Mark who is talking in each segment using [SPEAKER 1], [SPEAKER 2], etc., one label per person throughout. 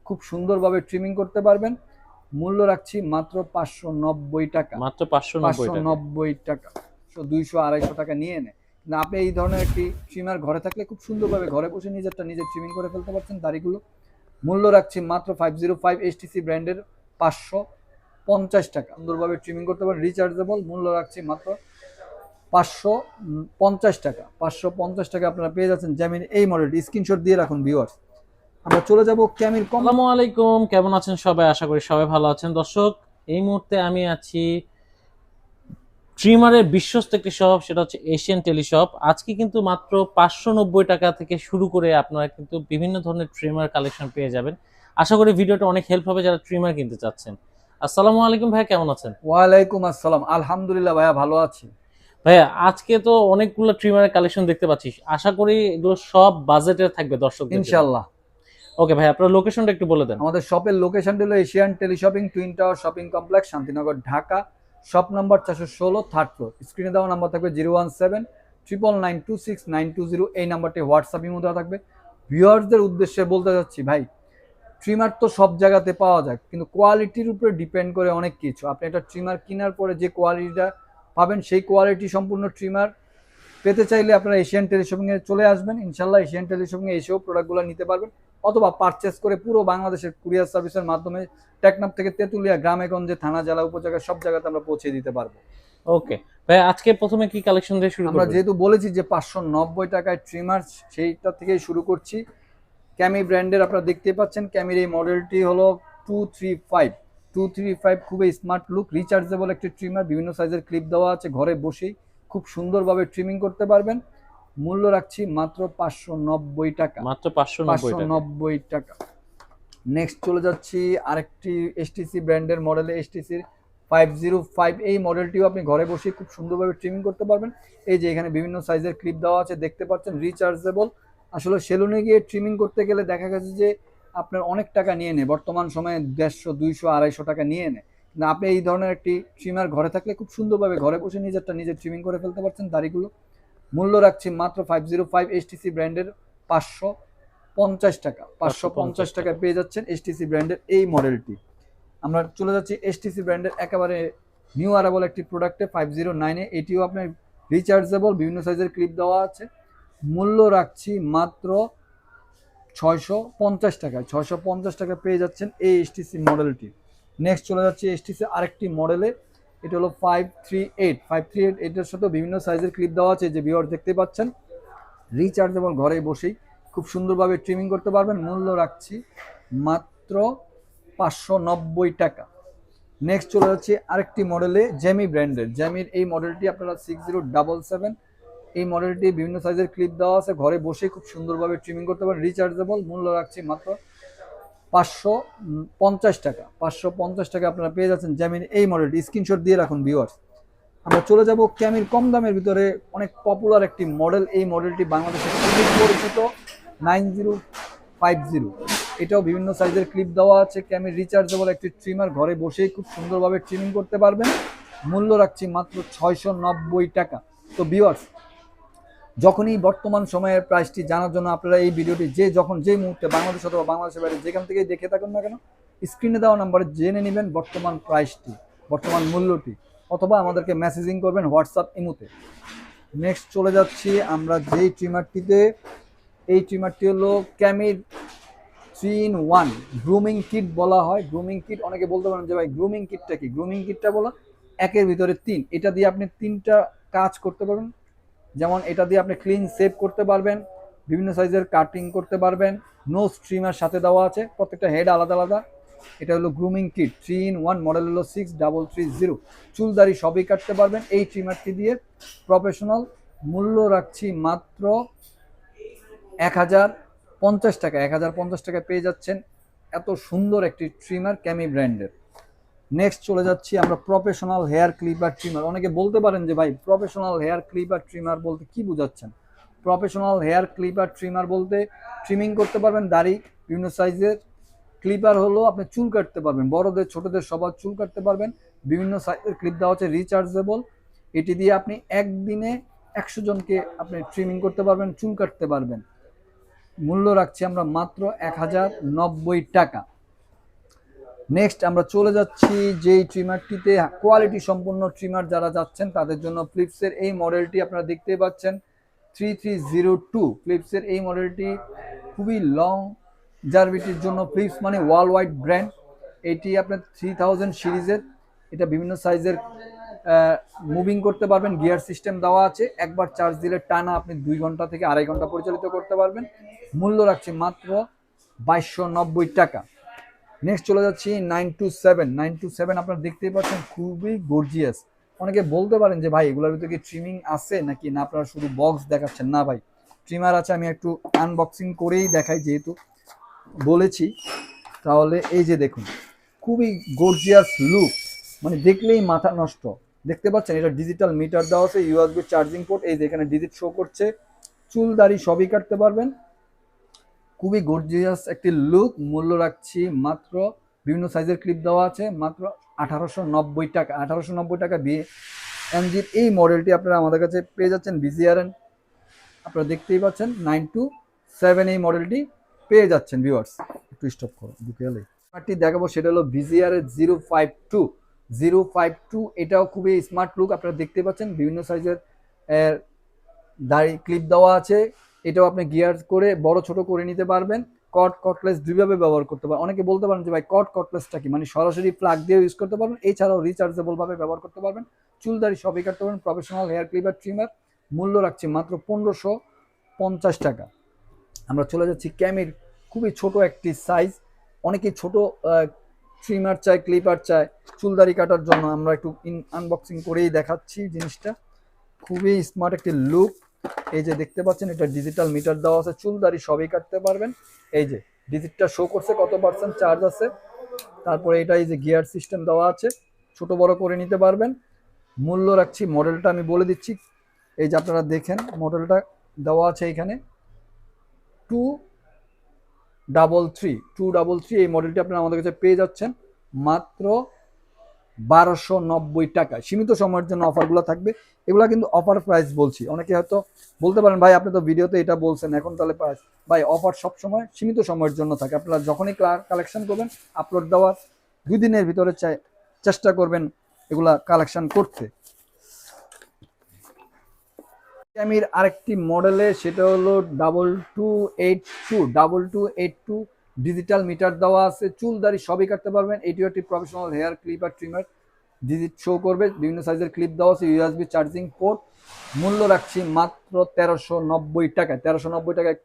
[SPEAKER 1] খুব সুন্দরভাবে ট্রিমিং করতে পারবেন। মূল্য রাখছি মাত্র 590 টাকা।
[SPEAKER 2] মাত্র 590 টাকা।
[SPEAKER 1] 590 টাকা। 200-250 টাকা নিয়ে নেয়। না, আপনি এই ধরনের একটি ট্রিমার ঘরে থাকলে খুব সুন্দরভাবে ঘরে বসে নিজেরটা নিজে ট্রিমিং করে ফেলতে পারছেন দাড়িগুলো। মূল্য রাখছি মাত্র 505 HTC ব্র্যান্ডের 550 টাকা। সুন্দরভাবে ট্রিমিং করতে পারেন, রিচার্জেবল। মূল্য রাখছি মাত্র 550 টাকা। 550 টাকা আপনারা পেয়ে যাচ্ছেন জ্যামির এই মডেলটি। স্ক্রিনশট দিয়ে রাখুন ভিউয়ার্স। আমরা চলে যাব ক্যামির কম।
[SPEAKER 2] আসসালামু আলাইকুম, কেমন আছেন সবাই? আশা করি সবাই ভালো আছেন। দর্শক, এই মুহূর্তে আমি আছি ট্রিমারের বিশ্বস্ত একটি শপ, সেটা হচ্ছে এশিয়ান টেলিশপ। আজকে কিন্তু মাত্র 590 টাকা থেকে শুরু করে আপনারা কিন্তু বিভিন্ন ধরনের ট্রিমার কালেকশন পেয়ে যাবেন। আশা করি ভিডিওটা অনেক হেল্প হবে যারা ট্রিমার কিনতে চাচ্ছেন। আসসালামু আলাইকুম ভাই, কেমন আছেন?
[SPEAKER 1] ওয়ালাইকুম আসসালাম, আলহামদুলিল্লাহ ভাইয়া, ভালো আছি।
[SPEAKER 2] ভাইয়া, আজকে তো অনেকগুলো ট্রিমারের কালেকশন দেখতে পাচ্ছি। আশা করি এগুলো সব বাজেটের থাকবে দর্শকদের জন্য।
[SPEAKER 1] ইনশাল্লাহ।
[SPEAKER 2] ওকে ভাই, আপনার লোকেশনটা একটু বলে দেন।
[SPEAKER 1] আমাদের শপের লোকেশনটি হলো Asian teleshopping, twin tower shopping complex, Shantinagar, Dhaka. Shop number 416, third floor. স্ক্রিনে দেওয়া নাম্বার থাকবে 017-99926-920। এই নাম্বারটি হোয়াটসঅ্যাপ ইমো দেওয়া থাকবে। ভিউয়ার্সদের উদ্দেশ্যে বলতে চাচ্ছি ভাই, ট্রিমার তো সব জায়গাতে পাওয়া যায়, কিন্তু কোয়ালিটির উপরে ডিপেন্ড করে অনেক কিছু। আপনি একটা ট্রিমার কেনার পরে যে কোয়ালিটিটা পাবেন, সেই কোয়ালিটি সম্পূর্ণ ট্রিমার পেতে চাইলে আপনারা এশিয়ান টেলিশপিংয়ে চলে আসবেন। ইনশাল্লাহ এশিয়ান টেলিশপিংয়ে এসেও প্রোডাক্টগুলো নিতে পারবেন, অথবা পারচেস করে পুরো বাংলাদেশের কুরিয়ার সার্ভিসের মাধ্যমে টেকনাফ থেকে তেঁতুলিয়া, গ্রামে গঞ্জে, থানা, জেলা, উপজেলা সব জায়গাতে আমরা পৌঁছে দিতে পারবো।
[SPEAKER 2] ওকে ভাই, আজকে প্রথমে কি কালেকশন দিয়ে শুরু
[SPEAKER 1] আমরা
[SPEAKER 2] করব?
[SPEAKER 1] যেহেতু বলেছি যে 590 টাকায় ট্রিমার, সেইটা থেকেই শুরু করছি। ক্যামি ব্র্যান্ডের আপনারা দেখতে পাচ্ছেন, ক্যামির এই মডেলটি হলো 235 খুবই স্মার্ট লুক, রিচার্জেবল একটি ট্রিমার। বিভিন্ন সাইজের ক্লিপ দেওয়া আছে, ঘরে বসেই খুব সুন্দরভাবে ট্রিমিং করতে পারবেন। মূল্য রাখছি মাত্র 590 টাকা।
[SPEAKER 2] মাত্র 590
[SPEAKER 1] টাকা। নেক্সট চলে যাচ্ছি আরেকটি এসটিসি ব্র্যান্ডের মডেলে, এসটিসির 505। এই মডেলটিও আপনি ঘরে বসে খুব সুন্দরভাবে ট্রিমিং করতে পারবেন। এই যে এখানে বিভিন্ন সাইজের ক্লিপ দেওয়া আছে, দেখতে পাচ্ছেন, রিচার্জেবল। আসলে সেলুনে গিয়ে ট্রিমিং করতে গেলে দেখা গেছে যে আপনার অনেক টাকা নিয়ে নেয়, বর্তমান সময়ে 150, 200, 250 টাকা নিয়ে নেয়। কিন্তু আপনি এই ধরনের একটি ট্রিমার ঘরে থাকলে খুব সুন্দরভাবে ঘরে বসে নিজেরটা নিজে ট্রিমিং করে ফেলতে পারছেন দাড়িগুলো। মূল্য রাখছি মাত্র 505 এসটিসি ব্র্যান্ডের 550 টাকা। 550 টাকায় পেয়ে যাচ্ছেন এসটিসি ব্র্যান্ডের এই মডেলটি। আমরা চলে যাচ্ছি এসটিসি ব্র্যান্ডের একেবারে নিউ আরাবল একটি প্রোডাক্টে, 509-এ। এটিও আপনার রিচার্জেবল, বিভিন্ন সাইজের ক্লিপ দেওয়া আছে। মূল্য রাখছি মাত্র 650 টাকায়। 650 টাকা পেয়ে যাচ্ছেন এই এসটিসি মডেলটি। নেক্সট চলে যাচ্ছে এসটিসি আরেকটি মডেলে, এটা হলো 538। এটার সাথে বিভিন্ন সাইজের ক্লিপ দেওয়া আছে, যে ভিউয়ার দেখতে পাচ্ছেন। রিচার্জেবল, ঘরে বসেই খুব সুন্দরভাবে ট্রিমিং করতে পারবেন। মূল্য রাখছি মাত্র 590 টাকা। নেক্সট চলে যাচ্ছে আরেকটি মডেলে, জ্যামি ব্র্যান্ডের। জ্যামির এই মডেলটি আপনারা 6077। এই মডেলটি বিভিন্ন সাইজের ক্লিপ দেওয়া আছে, ঘরে বসে খুব সুন্দরভাবে ট্রিমিং করতে পারেন, রিচার্জেবল। মূল্য রাখছি মাত্র 550 টাকা। 550 টাকা আপনারা পেয়ে যাচ্ছেন জ্যামির এই মডেলটি। স্ক্রিনশট দিয়ে রাখুন ভিউয়ার্স। আমরা চলে যাব ক্যামির কম দামের ভিতরে অনেক পপুলার একটি মডেল। এই মডেলটি বাংলাদেশে খুবই পরিচিত, 9050। এটাও বিভিন্ন সাইজের ক্লিপ দেওয়া আছে। ক্যামির রিচার্জেবল একটি ট্রিমার, ঘরে বসেই খুব সুন্দরভাবে ট্রিমিং করতে পারবেন। মূল্য রাখছি মাত্র 690 টাকা। তো ভিউয়ার্স, যখনই বর্তমান সময়ের প্রাইসটি জানার জন্য আপনারা এই ভিডিওটি যখন যেই মুহূর্তে বাংলাদেশ অথবা বাংলাদেশের বাইরে যেখান থেকেই দেখে থাকুন না কেন, স্ক্রিনে দেওয়া নাম্বারে জেনে নেবেন বর্তমান প্রাইসটি, বর্তমান মূল্যটি, অথবা আমাদেরকে মেসেজিং করবেন হোয়াটসঅ্যাপ ইমোতে। নেক্সট চলে যাচ্ছি আমরা যেই ট্রিমারটিতে, এই ট্রিমারটি হলো ক্যামির 3-in-1 গ্রুমিং কিট বলা হয়। গ্রুমিং কিট, অনেকে বলতে পারেন যে ভাই গ্রুমিং কিটটা কি? গ্রুমিং কিটটা বলো একের ভিতরে 3। এটা দিয়ে আপনি 3টা কাজ করতে পারবেন। যেমন এটা দিয়ে আপনি ক্লিন সেভ করতে পারবেন, বিভিন্ন সাইজের কাটিং করতে পারবেন। নো স্ট্রিমার সাথে দেওয়া আছে, প্রত্যেকটা হেড আলাদা আলাদা। এটা হলো গ্রুমিং কিট 3-in-1, মডেল হলো 6330। চুলদারি সবই কাটতে পারবেন এই ট্রিমারটি দিয়ে, প্রফেশনাল। মূল্য রাখছি মাত্র 1050 টাকা। 1050 টাকা পেয়ে যাচ্ছেন এত সুন্দর একটি ট্রিমার ক্যামি ব্র্যান্ডের। নেক্সট চলে যাচ্ছি আমরা প্রফেশনাল হেয়ার ক্লিপার ট্রিমার। অনেকে বলতে পারেন যে ভাই প্রফেশনাল হেয়ার ক্লিপার ট্রিমার বলতে কি বোঝাচ্ছেন? প্রফেশনাল হেয়ার ক্লিপার ট্রিমার বলতে ট্রিমিং করতে পারবেন দাড়ি, বিভিন্ন সাইজের। ক্লিপার হলো আপনি চুল কাটতে পারবেন, বড়দের ছোটদের সবার চুল কাটতে পারবেন। বিভিন্ন সাইজের ক্লিপ দেওয়া হচ্ছে, রিচার্জেবল। এটি দিয়ে আপনি একদিনে 100 জনকে আপনি ট্রিমিং করতে পারবেন, চুল কাটতে পারবেন। মূল্য রাখছি আমরা মাত্র 1090 টাকা। নেক্সট আমরা চলে যাচ্ছি যেই ট্রিমারটিতে কোয়ালিটি সম্পন্ন ট্রিমার যারা যাচ্ছেন তাদের জন্য ফিলিপসের এই মডেলটি আপনারা দেখতেই পাচ্ছেন 3302 ফিলিপসের এই মডেলটি খুবই লং জার্ভিটির জন্য ফিলিপস মানে ওয়ার্ল্ড ওয়াইড ব্র্যান্ড। এটি আপনার 3000 সিরিজের, এটা বিভিন্ন সাইজের মুভিং করতে পারবেন, গিয়ার সিস্টেম দেওয়া আছে, একবার চার্জ দিলে টানা আপনি 2 ঘন্টা থেকে 2.5 ঘন্টা পরিচালিত করতে পারবেন। মূল্য রাখছি মাত্র 2290 টাকা। নেক্সট চলে যাচ্ছি 927 আপনারা দেখতেই পাচ্ছেন খুবই গর্জিয়াস। অনেকে বলতে পারেন যে ভাই এগুলোর ভিতরে কি ট্রিমিং আছে নাকি না, আপনারা শুধু বক্স দেখাচ্ছেন। না ভাই, ট্রিমার আছে, আমি একটু আনবক্সিং করেই দেখাই যেহেতু বলেছি। তাহলে এই যে দেখুন খুবই গর্জিয়াস লুক, মানে দেখলেই মাথা নষ্ট। দেখতে পাচ্ছেন এটা ডিজিটাল মিটার দেওয়া আছে, ইউএসবি চার্জিং পোর্ট, এই যে এখানে ডিজিট শো করছে, চুল দাড়ি সবই কাটতে পারবেন। খুবই গর্জিয়াস একটি লুক। মূল্য রাখছি মাত্র, বিভিন্ন সাইজের ক্লিপ দেওয়া আছে, মাত্র 1890 টাকা। 1890 টাকা বিএমজির এই মডেলটি আপনারা আমাদের কাছে পেয়ে যাচ্ছেন। বিজিআরএন আপনারা দেখতেই পাচ্ছেন 927 এই মডেলটি পেয়ে যাচ্ছেন ভিউয়ার্স। একটু স্টপ করো দুকেলে পার্টি দেখাবো, সেটা হলো বিজিআরএর 052। এটাও খুবই স্মার্ট লুক, আপনারা দেখতে পাচ্ছেন বিভিন্ন সাইজের দাড়ি ক্লিপ দেওয়া আছে। এটাও আপনি গিয়ার করে বড় ছোট করে নিতে পারবেন। কটলেস দুইভাবে ব্যবহার করতে পারেন। অনেকে বলতে পারেন যে ভাই কটলেসটা কি, মানে সরাসরি প্লাগ দিয়ে ইউজ করতে পারবেন, এছাড়াও রিচার্জেবল ভাবে ব্যবহার করতে পারবেন। চুল দাড়ি সবই কাটতে পারবেন। প্রফেশনাল হেয়ার ক্লিপার ট্রিমার, মূল্য রাখছি মাত্র 1550 টাকা। আমরা চলে যাচ্ছি ক্যামির খুবই ছোট একটি সাইজ। অনেকে ছোট ট্রিমার চায়, ক্লিপার চায় চুল দাড়ি কাটার জন্য। আমরা একটু আনবক্সিং করেই দেখাচ্ছি জিনিসটা। খুবই স্মার্ট একটি লুক। এই যে দেখতে পাচ্ছেন এটা ডিজিটাল মিটার দেওয়া আছে, চুল দাড়ি সবই কাটতে পারবেন। এই যে ডিজিটটা শো করছে কত পার্সেন্ট চার্জ আছে। তারপরে এটা এই যে গিয়ার সিস্টেম দেওয়া আছে, ছোট বড় করে নিতে পারবেন। মূল্য রাখছি, মডেলটা আমি বলে দিচ্ছি, এই যে আপনারা দেখেন মডেলটা দেওয়া আছে এখানে 233 এই মডেলটি আপনারা আমাদের কাছে পেয়ে যাচ্ছেন মাত্র 1290 টাকা। সীমিত সময়ের জন্য অফারগুলো থাকবে, এগুলা কিন্তু অফার প্রাইস বলছি। অনেকে হয়তো বলতে পারেন ভাই আপনি তো ভিডিওতে এটা বলছেন এখন তাহলে প্রাইস। ভাই অফার সব সময় সীমিত সময়ের জন্য থাকে। আপনারা যখনই কালেকশন করবেন আপলোড দেওয়ার 2 দিনের ভিতরে চেষ্টা করবেন এগুলা কালেকশন করতে। ক্যামির আরেকটি মডেলে, সেটা হলো 2282 ডিজিটাল মিটার দেওয়া আছে, চুল দাড়ি সবই কাটতে পারবেন। এটিও একটি professional hair clipper trimmer, digit show করবে, বিভিন্ন সাইজের ক্লিপ দেওয়া আছে, ইউএসবি চার্জিং পোর্ট। মূল্য রাখছি মাত্র 1390 টাকায়। 1390 টাকায়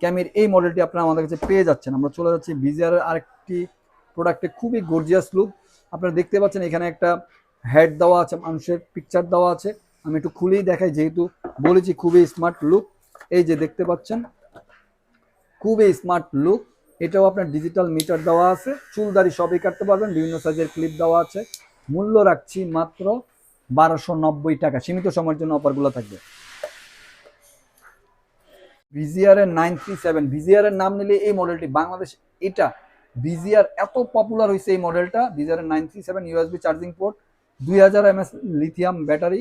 [SPEAKER 1] ক্যামির এই মডেলটি আপনারা আমাদের কাছে পেয়ে যাচ্ছেন। আমরা চলে যাচ্ছি বিজিআরের আরেকটি প্রোডাক্টে, খুবই গর্জিয়াস লুক। আপনারা দেখতে পাচ্ছেন এখানে একটা হেড দেওয়া আছে, মানুষের পিকচার দেওয়া আছে। আমি একটু খুলেই দেখাই যেহেতু বলেছি খুবই স্মার্ট লুক। এই যে দেখতে পাচ্ছেন খুবই স্মার্ট লুক। এটাও আপনার ডিজিটাল মিটার দেওয়া আছে, চুল দাড়ি সবই কাটতে পারবেন, বিভিন্ন সাইজের ক্লিপ দেওয়া আছে। মূল্য রাখছি মাত্র 1290 টাকা। সীমিত সময়ের জন্য অফারগুলো থাকবে। বিজিআর এর 937, বিজিআর এর নাম নিলে এই মডেলটি বাংলাদেশ, এটা বিজিআর এত পপুলার হয়েছে এই মডেলটা। বিজিআর এর 937 USB charging port, 2000 mAh lithium battery,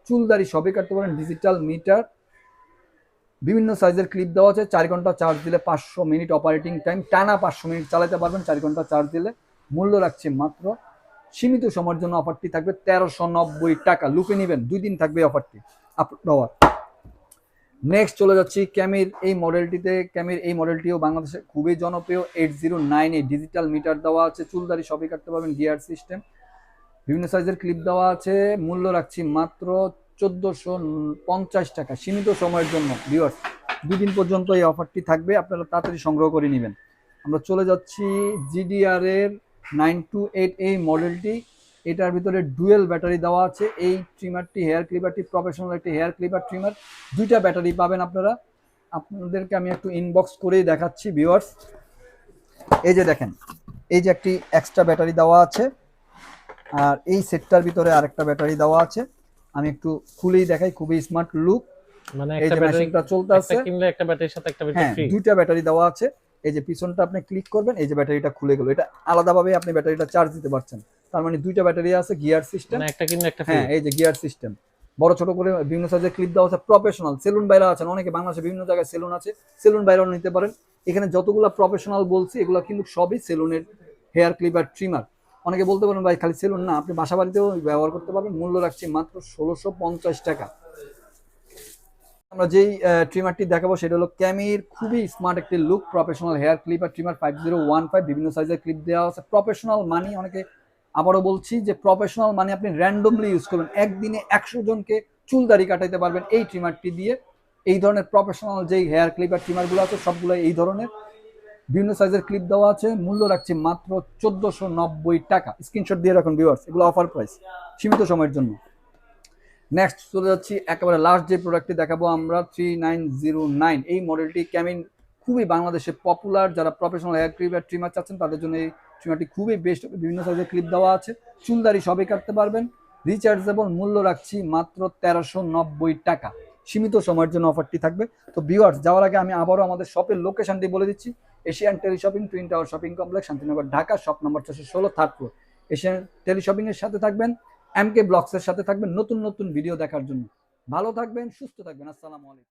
[SPEAKER 1] চুল দাড়ি সবই কাটতে পারেন, ডিজিটাল মিটার, বিভিন্ন সাইজের ক্লিপ দেওয়া আছে। 4 ঘন্টা চার্জ দিলে 500 মিনিট অপারেটিং টাইম, টানা 500 মিনিট চালাতে পারবেন 4 ঘন্টা চার্জ দিলে। মূল্য রাখছে মাত্র, সীমিত সময়ের জন্য অফারটি থাকবে 1390 টাকা। লুপে নেবেন, 2 দিন থাকবে অফারটি আপলোড। নেক্সট চলে যাচ্ছি ক্যামির এই মডেলটিতে। ক্যামির এই মডেলটিও বাংলাদেশে খুবই জনপ্রিয়। 8098 ডিজিটাল মিটার দেওয়া আছে, চুল দাড়ি সবই কাটতে পারবেন, গিয়ার সিস্টেম, বিভিন্ন সাইজের ক্লিপ দেওয়া আছে। মূল্য রাখছি মাত্র 1450 টাকা। সীমিত সময়ের জন্য ভিউয়ার্স, 2 দিন পর্যন্ত এই অফারটি থাকবে, আপনারা তাড়াতাড়ি সংগ্রহ করে নেবেন। আমরা চলে যাচ্ছি জিডিআর এর 928 এই মডেলটি। এটার ভিতরে ডুয়েল ব্যাটারি দেওয়া আছে। এই ট্রিমারটি, হেয়ার ক্লিপারটি প্রফেশনাল একটি হেয়ার ক্লিপার ট্রিমার, 2টা ব্যাটারি পাবেন আপনারা। আপনাদেরকে আমি একটু ইনবক্স করেই দেখাচ্ছি ভিউয়ার্স। এই যে দেখেন, এই যে একটি এক্সট্রা ব্যাটারি দেওয়া আছে, আর এই সেটটার ভিতরে আরেকটা ব্যাটারি দেওয়া আছে। আমি একটু খুলেই দেখাই, খুবই স্মার্ট লুক।
[SPEAKER 2] মানে
[SPEAKER 1] এই
[SPEAKER 2] একটা
[SPEAKER 1] যে
[SPEAKER 2] ব্যাটারি
[SPEAKER 1] মেশিনটা চলতে আছে,
[SPEAKER 2] একটা কিনলে একটা ব্যাটারির সাথে একটা ব্যাটারি
[SPEAKER 1] হ্যাঁ
[SPEAKER 2] ফ্রি।
[SPEAKER 1] 2টা ব্যাটারি দেওয়া আছে। এই যে পিছনটা আপনি ক্লিক করবেন, এই যে ব্যাটারিটা খুলে গেল। এটা আলাদাভাবে আপনি ব্যাটারিটা চার্জ দিতে পারছেন। তার মানে 2টা ব্যাটারি আছে, গিয়ার সিস্টেম,
[SPEAKER 2] মানে একটা কিনলে একটা ফ্রি।
[SPEAKER 1] হ্যাঁ এই যে গিয়ার সিস্টেম, বড় ছোট করে বিভিন্ন সাইজের ক্লিপ দেওয়া আছে। প্রফেশনাল সেলুন বাইরা আছেন অনেকে, বাংলাদেশে বিভিন্ন জায়গায় সেলুন আছে, সেলুন বাইরাও নিতে পারেন। এখানে যতগুলো প্রফেশনাল বলছি এগুলো কিন্তু সবই সেলুনের হেয়ার ক্লিপার ট্রিমার। অনেকে বলতে পারেন ভাই খালি সেলুন না, আপনি বাসা বাড়িতেও ব্যবহার করতে পারবেন। মূল্য রাখছি মাত্র 1650 টাকা। আমরা যেই ট্রিমারটি দেখাবো সেটা হলো ক্যামির খুবই স্মার্ট একটি look professional hair clipper trimmer 5015। বিভিন্ন সাইজের ক্লিপ দেওয়া আছে। প্রফেশনাল মানি, অনেকে আবারও বলছি যে প্রফেশনাল মানে আপনি র্যান্ডমলি ইউজ করবেন, একদিনে 100 জনকে চুল দাড়ি কাটাইতে পারবেন এই ট্রিমারটি দিয়ে। এই ধরনের প্রফেশনাল যেই হেয়ার ক্লিপার ট্রিমারগুলো আছে সবগুলো এই ধরনের, বিভিন্ন সাইজের ক্লিপ দেওয়া আছে। মূল্য রাখছি মাত্র 1490 টাকা। স্ক্রিনশট দিয়ে রাখুন ভিউয়ার্স, এগুলো অফার প্রাইস, সীমিত সময়ের জন্য। নেক্সট চলে যাচ্ছি একেবারে লাস্ট যে প্রোডাক্টটি দেখাবো আমরা 3909। এই মডেলটি ক্যামিন খুবই বাংলাদেশে পপুলার। যারা প্রফেশনাল হেয়ার ক্লিপার ট্রিমার চাচ্ছেন তাদের জন্য এই ট্রিমারটি খুবই বেস্ট। বিভিন্ন সাইজের ক্লিপ দেওয়া আছে, চুলদারি সবই কাটতে পারবেন। রিচার্জেবল, মূল্য রাখছি মাত্র 1390 টাকা। সীমিত সময়ের জন্য অফারটি থাকবে। তো ভিউয়ার্স, যাওয়ার আগে আমি আবারও আমাদের শপের লোকেশনটি বলে দিচ্ছি। Asian teleshopping, twin tower shopping complex, Shantinagar, Dhaka. Shop number 416, third floor. Asian teleshopping এর সাথে থাকবেন, এমকে ব্লগসের সাথে থাকবেন নতুন নতুন ভিডিও দেখার জন্য। ভালো থাকবেন, সুস্থ থাকবেন। আসসালামু আলাইকুম।